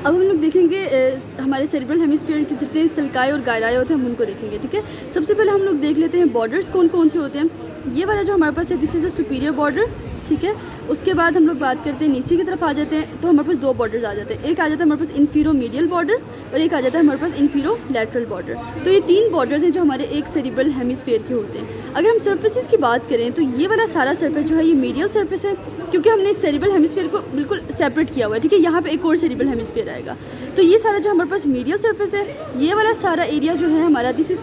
अब हम लोग देखेंगे हमारे सेरिब्रल हेमिस्फीयर के जितने सल्काए और गायराए होते हैं हम उनको देखेंगे, ठीक है। सबसे पहले हम लोग देख लेते हैं बॉर्डर्स कौन कौन से होते हैं। ये वाला जो हमारे पास है this is the superior border, ठीक है। उसके बाद हम लोग बात करते हैं नीचे की तरफ आ जाते हैं तो हमारे पास दो बॉर्डर्स आ जाते हैं। एक आ जाता है हमारे पास इन्फीरो मीडियल बॉर्डर और एक आ जाता है हमारे पास इन्फीरो लैटरल बॉर्डर। तो ये तीन बॉर्डर्स हैं जो हमारे एक सेरिब्रल हेमिस्फीयर के होते हैं। अगर हम सर्फेसिस की बात करें तो ये वाला सारा सर्फेस जो है ये मीडियल सर्फेस है, क्योंकि हमने सेरिब्रल हेमिस्फीयर को बिल्कुल सेपरेट किया हुआ है, ठीक है। यहाँ पे एक और सेरिब्रल हेमिस्फीयर आएगा। तो ये सारा जो हमारे पास मीडियल सर्फेस है, ये वाला सारा एरिया जो है हमारा दिस इज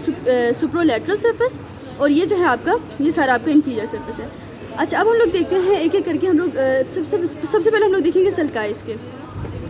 सुप्रोलैटरल सर्फेस, और ये जो है आपका ये सारा आपका इन्फीरियर सर्फेस है। अच्छा, अब हम लोग देखते हैं एक एक करके। हम लोग सबसे पहले हम लोग देखेंगे सल्काए इसके।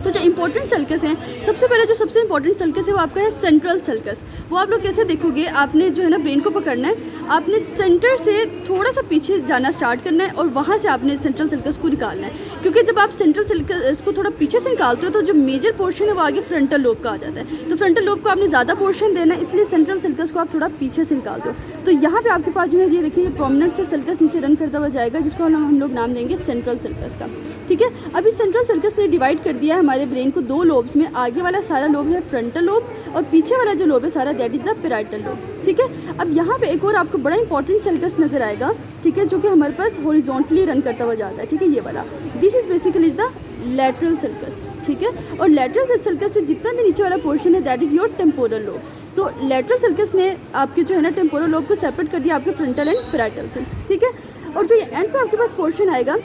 तो जो इंपॉर्टेंट सल्कस हैं, सबसे पहले जो सबसे इंपॉर्टेंट सल्कस है वो आपका है सेंट्रल सल्कस। वो आप लोग कैसे देखोगे, आपने जो है ना ब्रेन को पकड़ना है, आपने सेंटर से थोड़ा सा पीछे जाना स्टार्ट करना है और वहाँ से आपने सेंट्रल सल्कस को निकालना है। क्योंकि जब आप सेंट्रल सल्कस को थोड़ा पीछे से निकालते हो तो जो मेजर पोर्शन है वो आगे फ्रंटल लोब का आ जाता है। तो फ्रंटल लोब को आपने ज़्यादा पोर्शन देना है, इसलिए सेंट्रल सल्कस को आप थोड़ा पीछे से निकालते हो। तो यहाँ पे आपके पास जो है ये देखिए ये प्रोमिनेंट से सल्कस नीचे रन करता हुआ जाएगा, जिसको हम लोग नाम देंगे सेंट्रल सल्कस का, ठीक है। अभी सेंट्रल सल्कस ने डिवाइड कर दिया है हमारे ब्रेन को दो लोब्स में। आगे वाला सारा लोब है फ्रंटल लोब और पीछे वाला जो लोब है सारा that is the parietal lobe, ठीक है। अब यहाँ पे एक और आपको बड़ा इंपॉर्टेंट सल्कस नजर आएगा, ठीक है, जो कि हमारे पास हॉरिजॉन्टली रन करता हुआ जाता है, ठीक है। ये वाला this is basically is the lateral sulcus, ठीक है। और लैटरल सल्कस से जितना भी नीचे वाला पोर्शन है that is your temporal lobe. तो लैटरल सल्कस ने आपके जो है ना टेम्पोरल लोब को सेपरेट कर दिया आपके फ्रंटल एंड पैराइटल से, ठीक है। और जो ये एंड पे आपके पास पोर्शन आएगा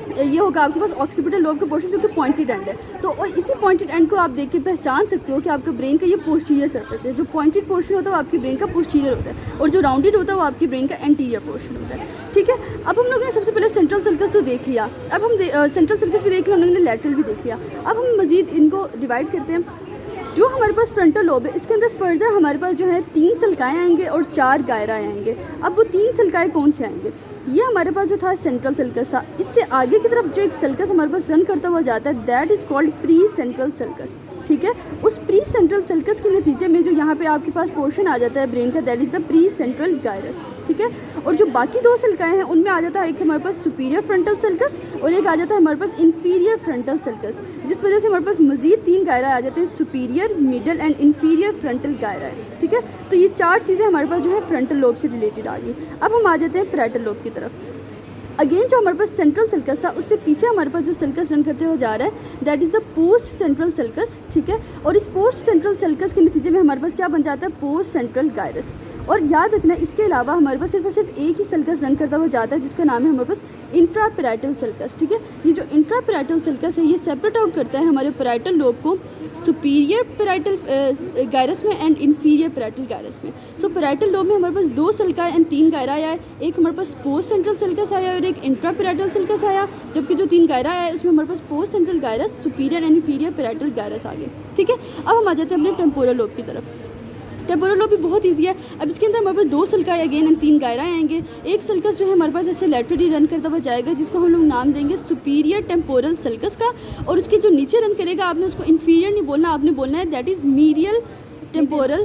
ये होगा आपके पास ऑक्सीपिटल लोब का पोर्शन, जो कि पॉइंटेड एंड है। तो और इसी पॉइंटेड एंड को आप देख के पहचान सकते हो कि आपके ब्रेन का ये पोस्टीरियर सरफेस है। जो पॉइंटेड पोर्शन होता है वो आपके ब्रेन का पोस्टीरियर होता है और जो राउंडेड होता है वो आपके ब्रेन का एंटीरियर पोर्शन होता है, ठीक है। अब हम लोग ने सबसे पहले सेंट्रल सल्कस तो देख लिया, अब हम सेंट्रल सल्कस भी देख लिया, हम लोगों ने लैटरल भी देख लिया। अब हम मज़ीद इनको डिवाइड करते हैं। जो हमारे पास फ्रंटल लोब है इसके अंदर फर्दर हमारे पास जो है 3 सल्काएँ आएंगे और 4 गायराएँ आएंगे। अब वो 3 सल्काएँ कौन से आएंगे, ये हमारे पास जो था सेंट्रल सल्कस था। इससे आगे की तरफ जो एक सल्कस हमारे पास रन करता हुआ जाता है that is called pre central sulcus, ठीक है। उस प्री सेंट्रल सल्कस के नतीजे में जो यहाँ पे आपके पास पोर्शन आ जाता है ब्रेन का that is the pre central gyrus, ठीक है। और जो बाकी 2 सल्काएँ हैं उनमें आ जाता है एक हमारे पास सुपीरियर फ्रंटल सल्कस और एक आ जाता है हमारे पास इन्फीरियर फ्रंटल सल्कस, जिस वजह से हमारे पास मज़ीद 3 गायरा आ जाते हैं, superior, middle and inferior frontal gyri, ठीक है। तो ये 4 चीज़ें हमारे पास जो है फ्रंटल लोब से रिलेटेड आ गई। अब हम आ जाते हैं पैराइटल लोब की तरफ। अगेन जो हमारे पास सेंट्रल सल्कस था उससे पीछे हमारे पास जो सल्कस रन करते हुए जा रहा है that is the post central sulcus, ठीक है। और इस पोस्ट सेंट्रल सल्कस के नतीजे में हमारे पास क्या बन जाता है, पोस्ट सेंट्रल गायरस। और याद रखना इसके अलावा हमारे पास सिर्फ और सिर्फ एक ही सल्कस रन करता हुआ जाता है जिसका नाम है हमारे पास इंट्रा पैराइटल सल्कस, ठीक है। ये जो इंट्रा पैराइटल सल्कस है ये सेपरेट आउट करता है हमारे पैराइटल लोब को सुपीरियर पैराइटल गायरस में एंड इन्फीरियर पैराइटल गायरस में। सो पैराइटल लोब में हमारे पास 2 सल्काए एंड 3 गायरा आया है। एक हमारे पास पोस्ट सेंट्रल सल्कस आया और एक इंट्रा पैराइटल सल्कस आया, जबकि जो 3 गायरा आया है उसमें हमारे पास post central gyrus, superior and inferior parietal gyrus आ गए, ठीक है। अब हम आ जाते हैं अपने टेम्पोरल लोब की तरफ। टेम्पोरल लोब भी बहुत ईजी है। अब इसके अंदर हमारे पास 2 सल्काए अगेन एंड 3 गायरा आएंगे। एक सल्कस जो है हमारे पास ऐसे लैटरली रन करता हुआ जाएगा जिसको हम लोग नाम देंगे सुपीरियर टेम्पोरल सल्कस का, और उसके जो नीचे रन करेगा आपने उसको इन्फीरियर नहीं बोलना, आपने बोलना है that is medial temporal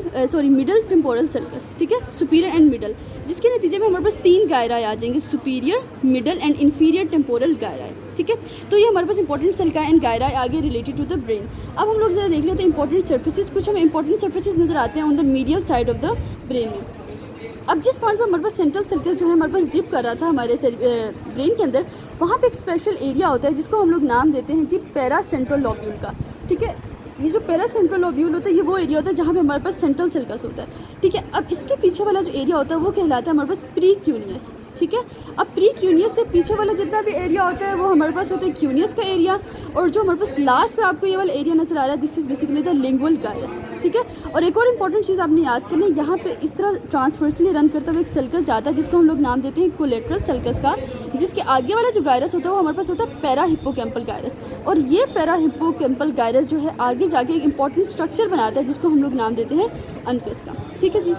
middle temporal sulcus, ठीक है, सुपीरियर एंड मिडल, जिसके नतीजे में हमारे पास 3 गायरा आ जाएंगे, superior, middle and inferior temporal gyri, ठीक है। तो ये हमारे पास इंपॉर्टेंट सल्काए एंड गायरा आगे रिलेटेड टू द ब्रेन। अब हम लोग ज़रा देख लेते हैं इंपॉर्टेंट सर्फेसिस। कुछ हमें इंपॉर्टेंट सर्फेसिस नजर आते हैं on the medial side of the brain में। अब जिस पॉइंट पर हमारे पास सेंट्रल सल्कस जो है हमारे पास डिप कर रहा था हमारे ब्रेन के अंदर, वहाँ पे एक स्पेशल एरिया होता है जिसको हम लोग नाम देते हैं जी पैरा सेंट्रल लोब्यूल का, ठीक है। ये जो पैरा सेंट्रल लोब्यूल होता है ये वो एरिया होता है जहाँ पे हमारे पास सेंट्रल सल्कस होता है, ठीक है। अब इसके पीछे वाला जो एरिया होता है वो कहलाता है हमारे पास प्री क्यूनियस, ठीक है। अब प्री क्यूनियस से पीछे वाला जितना भी एरिया होता है वो हमारे पास होता है क्यूनियस का एरिया, और जो हमारे पास लास्ट पे आपको ये वाला एरिया नजर आ रहा है this is basically the lingual gyrus, ठीक है। और एक और इंपॉर्टेंट चीज़ आपने याद करनी है, यहाँ पे इस तरह ट्रांसवर्सली रन करता हुआ एक सल्कस जाता है जिसको हम लोग नाम देते हैं कोलेटरल सल्कस का, जिसके आगे वाला जो गायरस होता है वो हमारे पास होता है पैरा हिप्पोकैम्पल गायरस। और ये पैरा हिप्पोकैम्पल गायरस जो है आगे जाके एक इंपॉर्टेंट स्ट्रक्चर बनाता है जिसको हम लोग नाम देते हैं अनकस का, ठीक है जी।